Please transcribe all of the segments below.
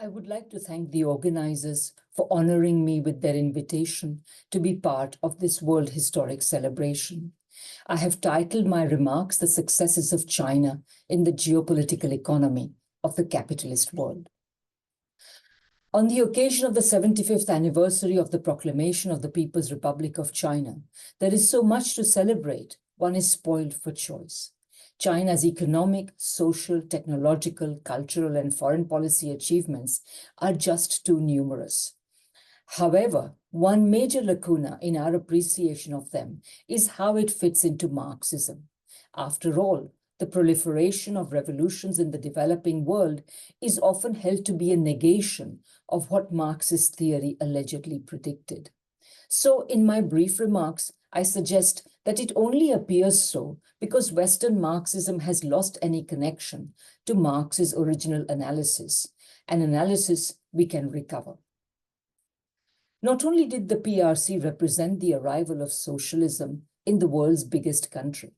I would like to thank the organizers for honoring me with their invitation to be part of this World Historic Celebration. I have titled my remarks The Successes of China in the Geopolitical Economy of the Capitalist World. On the occasion of the 75th anniversary of the proclamation of the People's Republic of China, there is so much to celebrate, one is spoiled for choice. China's economic, social, technological, cultural, and foreign policy achievements are just too numerous. However, one major lacuna in our appreciation of them is how it fits into Marxism. After all, the proliferation of revolutions in the developing world is often held to be a negation of what Marxist theory allegedly predicted. So, in my brief remarks, I suggest that it only appears so because Western Marxism has lost any connection to Marx's original analysis, an analysis we can recover. Not only did the PRC represent the arrival of socialism in the world's biggest country,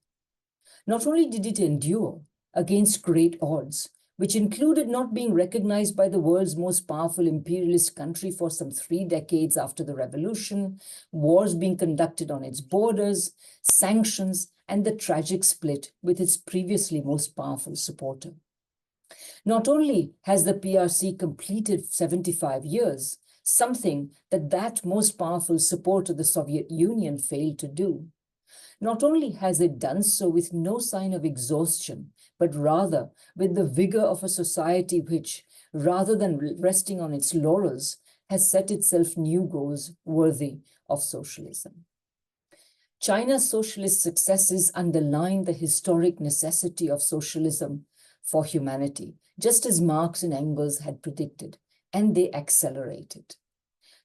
not only did it endure against great odds, which included not being recognized by the world's most powerful imperialist country for some 3 decades after the revolution, wars being conducted on its borders, sanctions, and the tragic split with its previously most powerful supporter. Not only has the PRC completed 75 years, something that most powerful supporter, the Soviet Union, failed to do. Not only has it done so with no sign of exhaustion, but rather with the vigor of a society which, rather than resting on its laurels, has set itself new goals worthy of socialism. China's socialist successes underline the historic necessity of socialism for humanity, just as Marx and Engels had predicted, and they accelerated.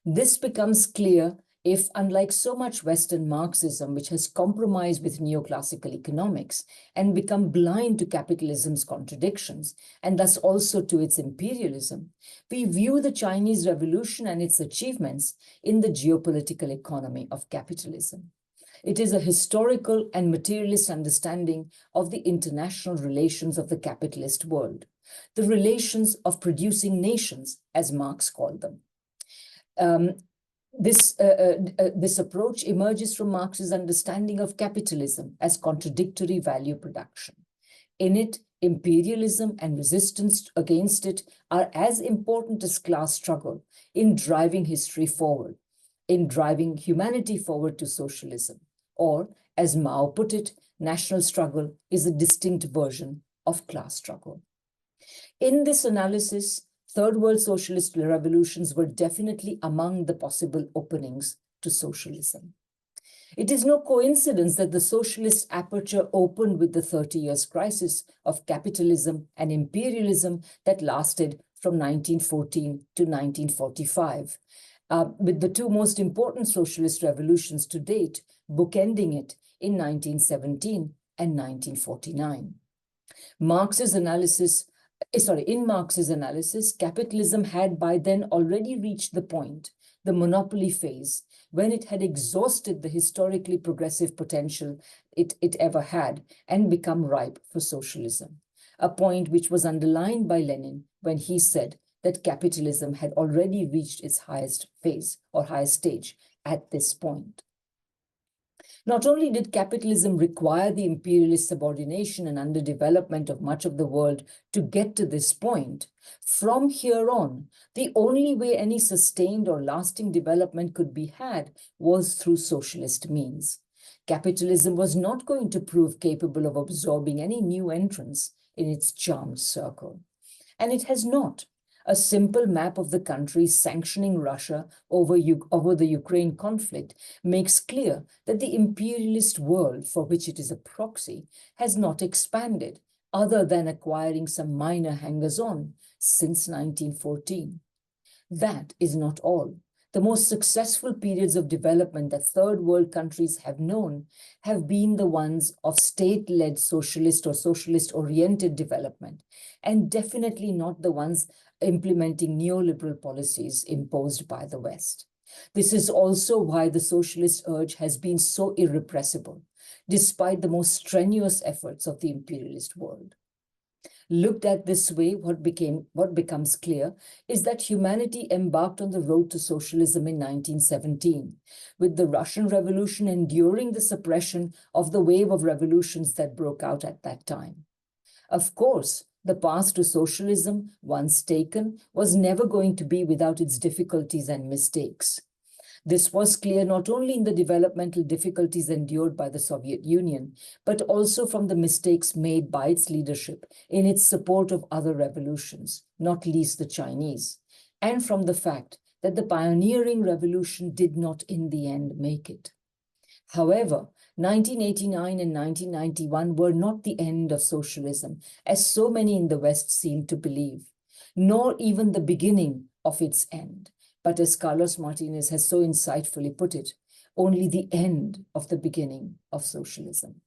This becomes clear if, unlike so much Western Marxism, which has compromised with neoclassical economics and become blind to capitalism's contradictions, and thus also to its imperialism, we view the Chinese Revolution and its achievements in the geopolitical economy of capitalism. It is a historical and materialist understanding of the international relations of the capitalist world, the relations of producing nations, as Marx called them. This approach emerges from Marx's understanding of capitalism as contradictory value production. In it, imperialism and resistance against it are as important as class struggle in driving history forward, in driving humanity forward to socialism. Or, as Mao put it, national struggle is a distinct version of class struggle. In this analysis, Third World socialist revolutions were definitely among the possible openings to socialism. It is no coincidence that the socialist aperture opened with the 30 years crisis of capitalism and imperialism that lasted from 1914 to 1945, with the 2 most important socialist revolutions to date bookending it in 1917 and 1949. In Marx's analysis, capitalism had by then already reached the point, the monopoly phase, when it had exhausted the historically progressive potential it ever had and become ripe for socialism, a point which was underlined by Lenin when he said that capitalism had already reached its highest phase or highest stage at this point. Not only did capitalism require the imperialist subordination and underdevelopment of much of the world to get to this point, from here on, the only way any sustained or lasting development could be had was through socialist means. Capitalism was not going to prove capable of absorbing any new entrants in its charmed circle. And it has not. A simple map of the countries sanctioning Russia over the Ukraine conflict makes clear that the imperialist world for which it is a proxy has not expanded, other than acquiring some minor hangers-on since 1914. That is not all. The most successful periods of development that third world countries have known have been the ones of state-led socialist or socialist-oriented development, and definitely not the ones implementing neoliberal policies imposed by the West. This is also why the socialist urge has been so irrepressible, despite the most strenuous efforts of the imperialist world. Looked at this way, what becomes clear is that humanity embarked on the road to socialism in 1917, with the Russian Revolution enduring the suppression of the wave of revolutions that broke out at that time. Of course, the path to socialism, once taken, was never going to be without its difficulties and mistakes. This was clear not only in the developmental difficulties endured by the Soviet Union, but also from the mistakes made by its leadership in its support of other revolutions, not least the Chinese, and from the fact that the pioneering revolution did not in the end make it. However, 1989 and 1991 were not the end of socialism, as so many in the West seem to believe, nor even the beginning of its end, but as Carlos Martinez has so insightfully put it, only the end of the beginning of socialism.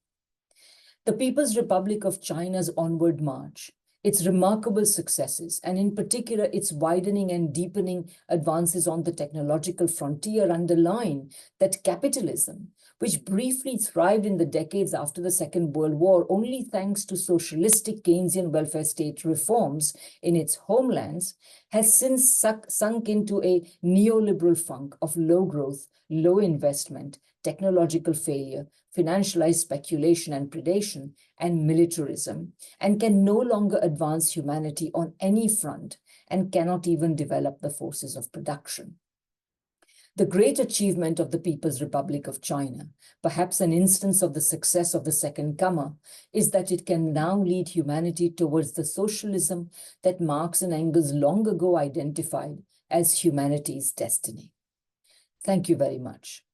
The People's Republic of China's onward march, its remarkable successes, and in particular its widening and deepening advances on the technological frontier underline that capitalism, which briefly thrived in the decades after the Second World War only thanks to socialistic Keynesian welfare state reforms in its homelands, has since sunk into a neoliberal funk of low growth, low investment, technological failure, financialized speculation and predation, and militarism, and can no longer advance humanity on any front and cannot even develop the forces of production. The great achievement of the People's Republic of China, perhaps an instance of the success of the second comer, is that it can now lead humanity towards the socialism that Marx and Engels long ago identified as humanity's destiny. Thank you very much.